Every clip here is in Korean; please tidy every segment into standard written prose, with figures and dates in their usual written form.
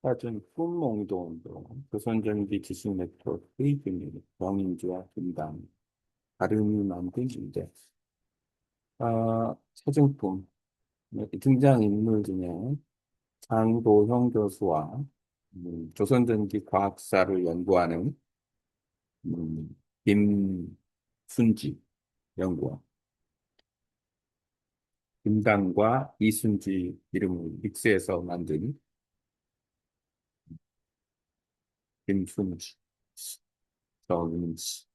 빠진 꿈몽도 운동, 조선전기 지식 네트워크의 비밀, 명인지와 김당, 가름이 만든 주제. 서증품, 등장인물 중에 장도형 교수와 조선전기 과학사를 연구하는 김순지 연구원, 김당과 이순지 이름을 믹스해서 만든 김순지, 정인지.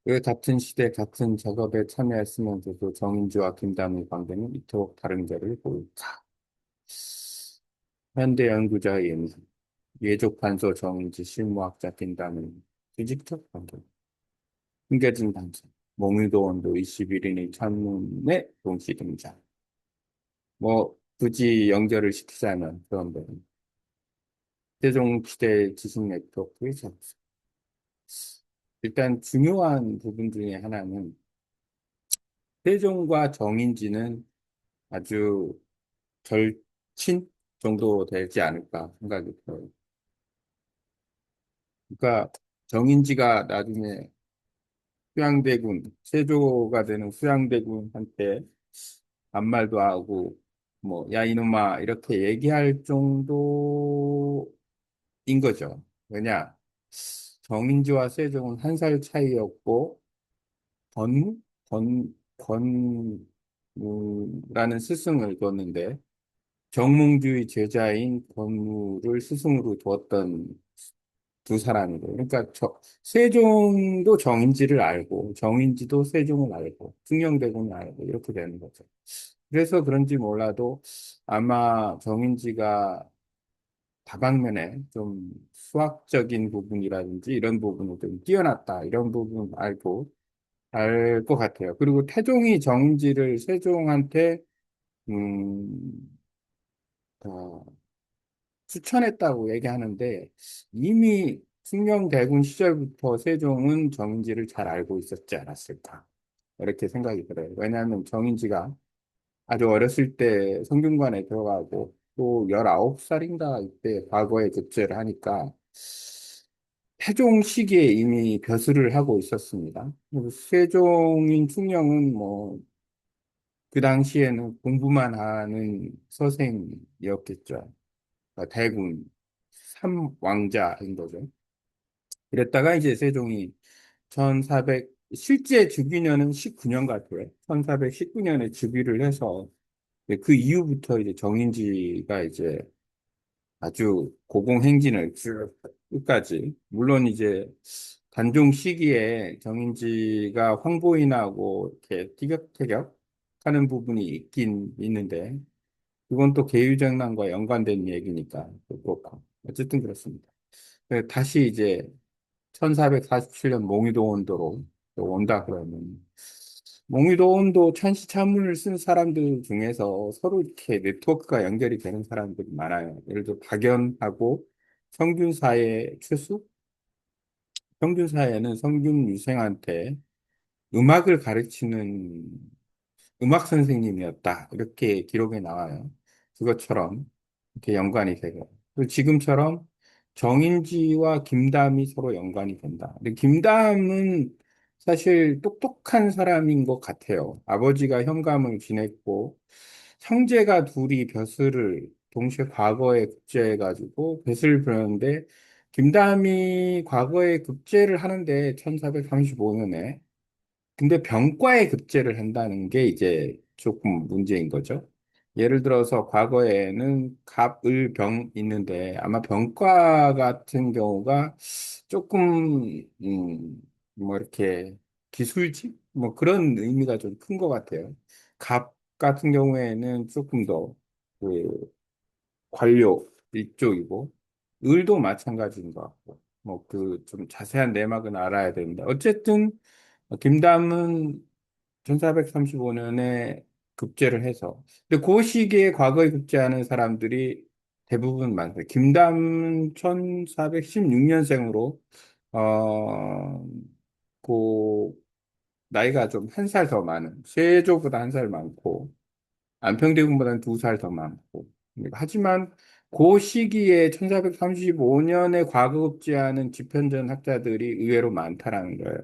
그 같은 시대 같은 작업에 참여했으면서도 정인지와 김담의 관계는 이토록 다른 점을 보일까? 현대 연구자의 예상, 예족 판서 정인지 실무학자 김담의 수직적 관계, 숨겨진 단서, 몽유도 원도 21인의 찬문의 동시 등장. 뭐 굳이 연결을 시키자면 그런데 세종시대 지식 네트워크의 작성. 일단 중요한 부분 중에 하나는 세종과 정인지는 아주 절친 정도 되지 않을까 생각이 들어요. 그러니까 정인지가 나중에 수양대군, 세조가 되는 수양대군한테 반말도 하고, 뭐, 야, 이놈아, 이렇게 얘기할 정도인 거죠. 왜냐, 정인지와 세종은 한 살 차이였고, 권, 권무라는 스승을 뒀는데, 정몽주의 제자인 권무를 스승으로 두었던 두 사람이고, 그러니까 세종도 정인지를 알고, 정인지도 세종을 알고, 승영대군을 알고, 이렇게 되는 거죠. 그래서 그런지 몰라도 아마 정인지가 다방면에 좀 수학적인 부분이라든지 이런 부분을 좀 뛰어났다, 이런 부분 알고, 알 것 같아요. 그리고 태종이 정인지를 세종한테, 음, 어, 추천했다고 얘기하는데 이미 승령대군 시절부터 세종은 정인지를 잘 알고 있었지 않았을까 이렇게 생각이 들어요. 왜냐하면 정인지가 아주 어렸을 때 성균관에 들어가고 또 19살인가 이때 과거에 급제를 하니까 태종 시기에 이미 벼슬을 하고 있었습니다. 그리고 세종인 충녕은 뭐 그 당시에는 공부만 하는 서생이었겠죠. 그러니까 대군 삼왕자인 거죠. 그랬다가 이제 세종이 1400 실제 주기년은 19년 같아요. 1419년에 즉위를 해서 그 이후부터 이제 정인지가 이제 아주 고공행진을 쭉 끝까지 물론 이제 단종 시기에 정인지가 황보인하고 이렇게 티격태격 하는 부분이 있긴 있는데 그건 또 계유정난과 연관된 얘기니까 또 그렇고 어쨌든 그렇습니다. 다시 이제 1447년 몽유도 원도로 또 온다 그러면 몽유도 원도 천시차문을 쓴 사람들 중에서 서로 이렇게 네트워크가 연결이 되는 사람들이 많아요. 예를 들어 박연하고 성균사의 최수? 성균사에는 성균 유생한테 음악을 가르치는 음악 선생님이었다. 이렇게 기록에 나와요. 그것처럼 이렇게 연관이 되고. 그리고 지금처럼 정인지와 김담이 서로 연관이 된다. 근데 김담은 사실 똑똑한 사람인 것 같아요. 아버지가 현감을 지냈고, 형제가 둘이 벼슬을 동시에 과거에 급제해가지고 벼슬을 부렸는데, 김담이 과거에 급제를 하는데 1435년에 근데 병과에 급제를 한다는 게 이제 조금 문제인 거죠. 예를 들어서 과거에는 갑, 을, 병 있는데 아마 병과 같은 경우가 조금 뭐 이렇게 기술직 뭐 그런 의미가 좀 큰 것 같아요. 갑 같은 경우에는 조금 더그 관료 이쪽이고 을도 마찬가지인 것 같고 뭐 그 좀 자세한 내막은 알아야 되는데 어쨌든 김담은 1435년에 급제를 해서 근데 그 시기에 과거에 급제하는 사람들이 대부분 많아요. 김담은 1416년생으로 그 나이가 좀 한 살 더 많은 세조보다 한 살 많고 안평대군보다는 두 살 더 많고 하지만 그 시기에 1435년에 과거급제하는 집현전 학자들이 의외로 많다라는 거예요.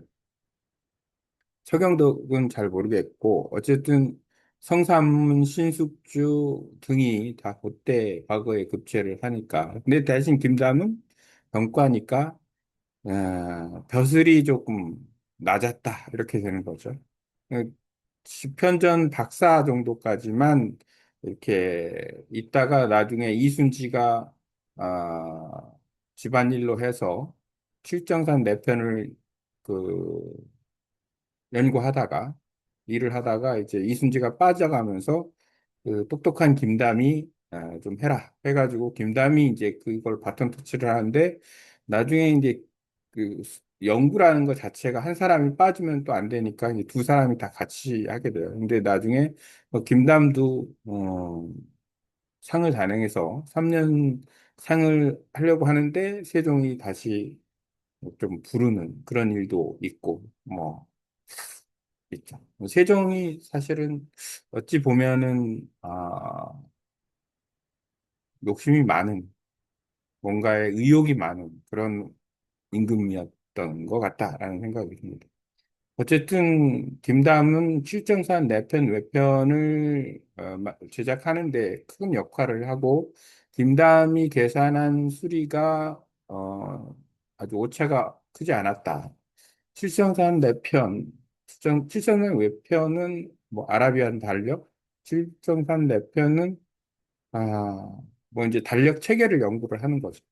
서경덕은 잘 모르겠고 어쨌든 성삼문, 신숙주 등이 다 그때 과거에 급제를 하니까. 근데 대신 김담은 병과니까 벼슬이 조금 낮았다 이렇게 되는 거죠. 어, 집현전 박사 정도까지만 이렇게 있다가 나중에 이순지가 집안일로 해서 칠정산 네 편을 그 연구하다가 일을 하다가 이제 이순지가 빠져가면서 그 똑똑한 김담이 좀 해라 해가지고 김담이 이제 그걸 바톤 터치를 하는데 나중에 이제 그 연구라는 것 자체가 한 사람이 빠지면 또 안 되니까 이제 두 사람이 다 같이 하게 돼요. 근데 나중에 김담도 상을 단행해서 3년 상을 하려고 하는데 세종이 다시 좀 부르는 그런 일도 있고 뭐 있죠. 세종이 사실은 어찌 보면은 욕심이 많은 뭔가에 의욕이 많은 그런 임금이었던 것 같다라는 생각이 듭니다. 어쨌든 김담은 칠정산 내편 외편을 제작하는데 큰 역할을 하고 김담이 계산한 수리가 아주 오차가 크지 않았다. 칠성산 내편, 칠성산 외편은 뭐 아라비안 달력, 칠성산 내편은 뭐 이제 달력 체계를 연구를 하는 거죠.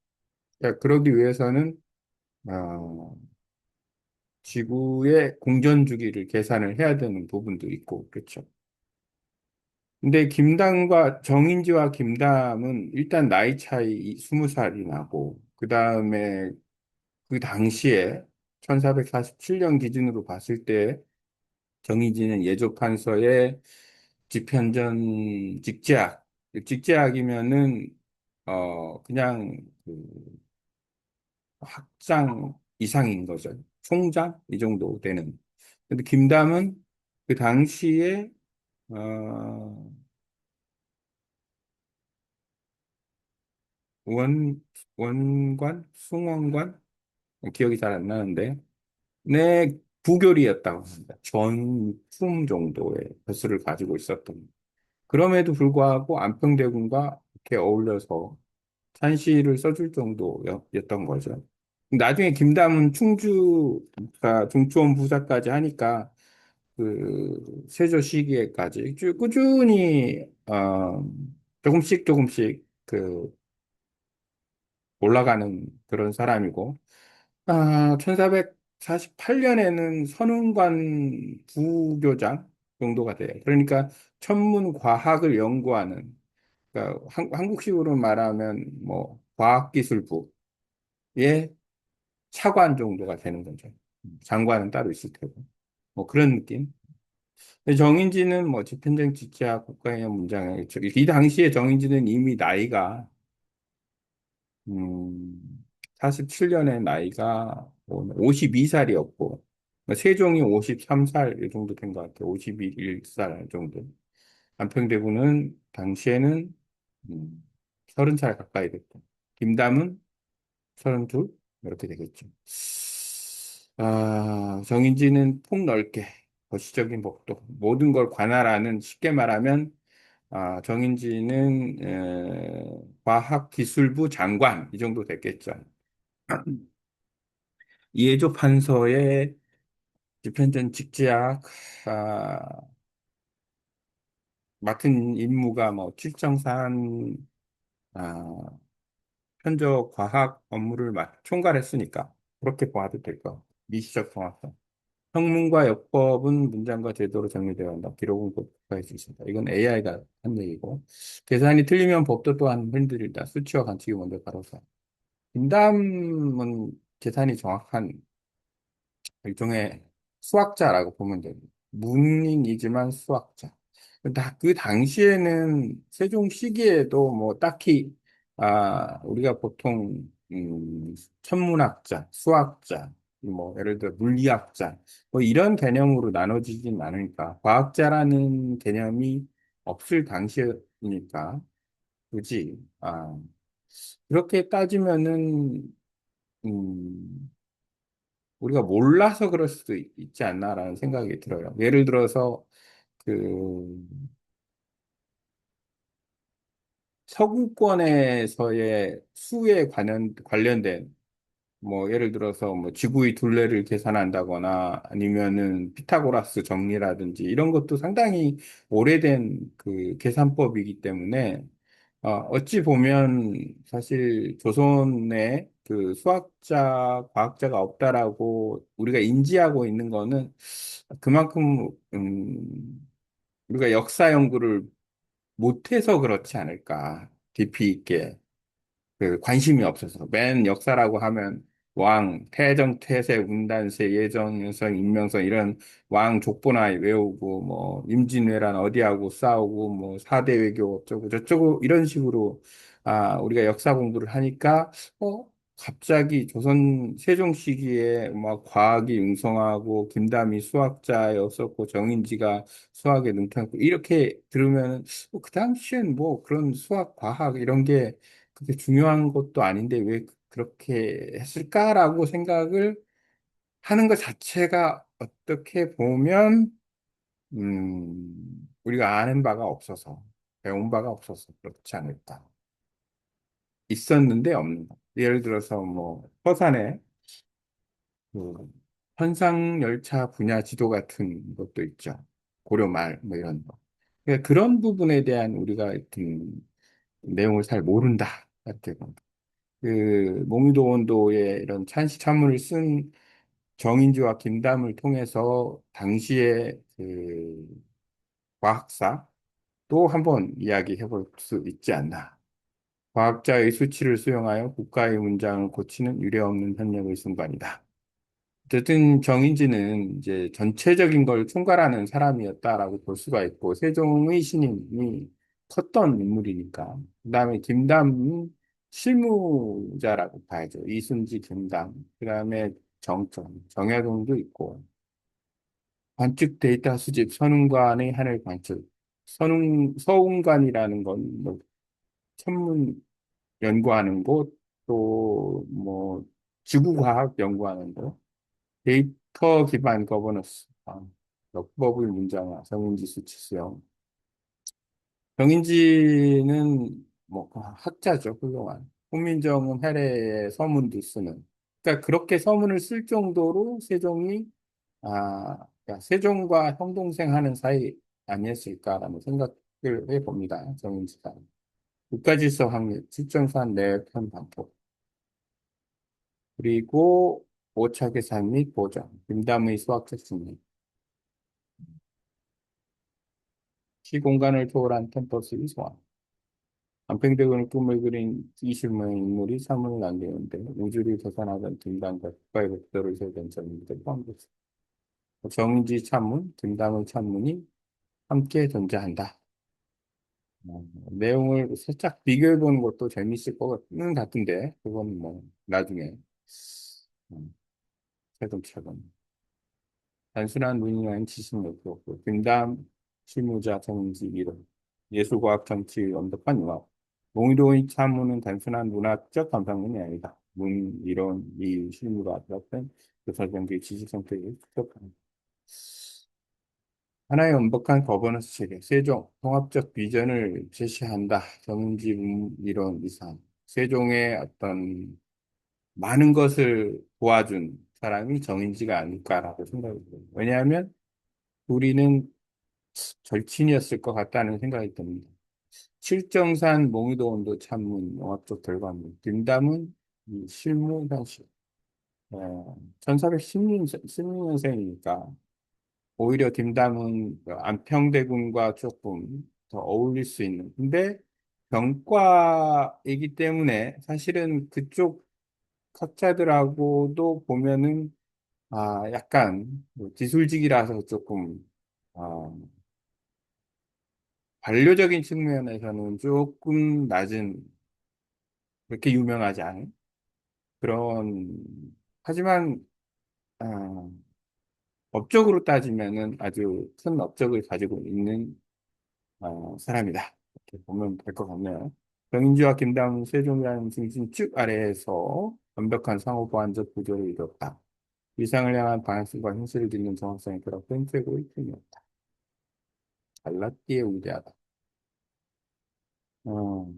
그러니까 그러기 위해서는 어, 지구의 공전 주기를 계산을 해야 되는 부분도 있고 그렇죠. 근데 김담과 정인지와 김담은 일단 나이 차이 20살이 나고 그 다음에 그 당시에 1447년 기준으로 봤을 때 정의진은 예조판서의 집현전 직제학, 직제학이면은 그냥 그 학장 이상인 거죠. 총장 이 정도 되는. 근데 김담은 그 당시에 어, 원 원관, 숭원관 기억이 잘 안 나는데 네 부교리였다고 합니다. 전품 정도의 벼슬을 가지고 있었던. 그럼에도 불구하고 안평대군과 이렇게 어울려서 찬시를 써줄 정도였던 거죠. 나중에 김담은 충주가 중초원 부사까지 하니까 그 세조 시기에까지 꾸준히 조금씩 조금씩 그 올라가는 그런 사람이고 1448년에는 선운관 부교장 정도가 돼요. 그러니까 천문 과학을 연구하는 그러니까 한국식으로 말하면 뭐 과학기술부의 차관 정도가 되는 거죠. 장관은 따로 있을 테고. 뭐 그런 느낌. 근데 정인지는 뭐 집현정 지체와 국가의 문장에 이 당시에 정인지는 이미 나이가 47년에 나이가 52살이었고 세종이 53살 이 정도 된 것 같아요. 51살 정도. 안평대군은 당시에는 30살 가까이 됐고 김담은 32 이렇게 되겠죠. 정인지는 폭넓게 거시적인 법도 모든 걸 관할하는 쉽게 말하면 정인지는 과학기술부 장관 이 정도 됐겠죠. 이해조 판서의 집현전 직제학 아, 맡은 임무가 뭐 칠정산 아, 현저 과학 업무를 총괄했으니까 그렇게 봐도 될 것 같아요. 미시적 정확성. 형문과 역법은 문장과 제도로 정리되어 한다. 기록은 곧 국가에 수 있습니다. 이건 AI가 한 얘기고 계산이 틀리면 법도 또한 흔들린다. 수치와 관측이 먼저 바로서. 인담은 계산이 정확한 일종의 수학자라고 보면 됩니다. 문인이지만 수학자. 그 당시에는 세종 시기에도 뭐 딱히 우리가 보통 천문학자, 수학자, 뭐 예를 들어 물리학자 뭐 이런 개념으로 나눠지진 않으니까 과학자라는 개념이 없을 당시니까 그지? 그렇게 따지면은, 우리가 몰라서 그럴 수도 있지 않나라는 생각이 들어요. 예를 들어서, 그, 서구권에서의 수에 관련된 뭐 예를 들어서 뭐 지구의 둘레를 계산한다거나 아니면은 피타고라스 정리라든지 이런 것도 상당히 오래된 그 계산법이기 때문에 어찌 보면 사실 조선에 그 수학자, 과학자가 없다라고 우리가 인지하고 있는 거는 그만큼 우리가 역사 연구를 못해서 그렇지 않을까 깊이 있게 그 관심이 없어서 맨 역사라고 하면 왕, 태정, 태세, 운단세, 예정, 윤선, 임명선 이런 왕 족보나 외우고 뭐 임진왜란 어디하고 싸우고 뭐 사대 외교 어쩌고 저쩌고 이런 식으로 우리가 역사 공부를 하니까 어 갑자기 조선 세종 시기에 막 과학이 융성하고 김담이 수학자였었고 정인지가 수학에 능통했고 이렇게 들으면 그 당시엔 뭐 그런 수학, 과학 이런 게 그게 중요한 것도 아닌데 왜 그렇게 했을까라고 생각을 하는 것 자체가 어떻게 보면 우리가 아는 바가 없어서 배운 바가 없어서 그렇지 않을까. 있었는데 없는 것. 예를 들어서 뭐 서산에 그 현상열차 분야 지도 같은 것도 있죠. 고려말 뭐 이런 거. 그러니까 그런 부분에 대한 우리가 하여튼 내용을 잘 모른다. 같은 그 몽유도 원도의 이런 찬시 찬문을 쓴 정인지와 김담을 통해서 당시의 그 과학사 또 한번 이야기해 볼 수 있지 않나. 과학자의 수치를 수용하여 국가의 문장을 고치는 유례없는 협력의 순간이다. 어쨌든 정인지는 이제 전체적인 걸 총괄하는 사람이었다라고 볼 수가 있고 세종의 신임이 컸던 인물이니까. 그다음에 김담은 실무자라고 봐야죠. 이순지 김담. 그다음에 정약용도 있고 관측 데이터 수집 선운관의 하늘 관측. 서운관이라는 건뭐 천문 연구하는 곳, 또 뭐 지구과학 연구하는 곳. 데이터 기반 거버넌스, 역법의 문장화, 정인지 수치 수용. 정인지는 뭐 학자죠, 훌륭한. 훈민정음 해례의 서문도 쓰는. 그러니까 그렇게 서문을 쓸 정도로 세종이 그러니까 세종과 형동생 하는 사이 아니었을까라는 생각을 해봅니다. 정인지가. 국가질서 확립, 칠정산 내편 반복. 그리고 오차 계산 및 보정, 김담의 수학적 승리. 시공간을 초월한 캠퍼스의 소환. 안팽대군의 꿈을 그린 이실모의 인물이 사문을 남기는데 우주를 계산하던 등단과 국가의 목표를 세우던 점들이 포함됐다. 정인지 찬문, 등담의 찬문이 함께 존재한다. 내용을 살짝 비교해 보는 것도 재밌을 것는 같은데 그건 뭐 나중에 음, 차근차근. 단순한 문이와는 지식력도 없고 등담 실무자 정지 이론 예술과학 정치 엄격한 융합 몽유도의 참문은 단순한 문학적 감상문이 아니다. 문, 이론, 이유, 실무가 같은 교사정교의 지식 성격을 축적하는 하나의 완벽한 거버넌스 체계 세종 통합적 비전을 제시한다. 정지 이론 이상 세종의 어떤 많은 것을 도와준 사람이 정인지가 아닐까라고 생각이 들어요. 왜냐하면 우리는 절친이었을 것 같다는 생각이 듭니다. 칠정산 몽유도 원도 참문 영화적 결과물 뒷담은 이 실무 현실 1416년생이니까 오히려 뒷담은 그 안평대군과 조금 더 어울릴 수 있는 근데 병과이기 때문에 사실은 그쪽 학자들하고도 보면은 약간 뭐 기술직이라서 조금 아, 관료적인 측면에서는 조금 낮은, 그렇게 유명하지 않은 그런, 하지만, 아, 업적으로 따지면은 아주 큰 업적을 가지고 있는, 사람이다. 이렇게 보면 될 것 같네요. 정인주와 김다음은 세종이라는 중심 쭉 아래에서 완벽한 상호보완적 구조를 이뤘다. 위상을 향한 방향성과 현실을 짓는 정확성이 결합된 최고의 팀이었다. 갈라띠에 우대하다. 어,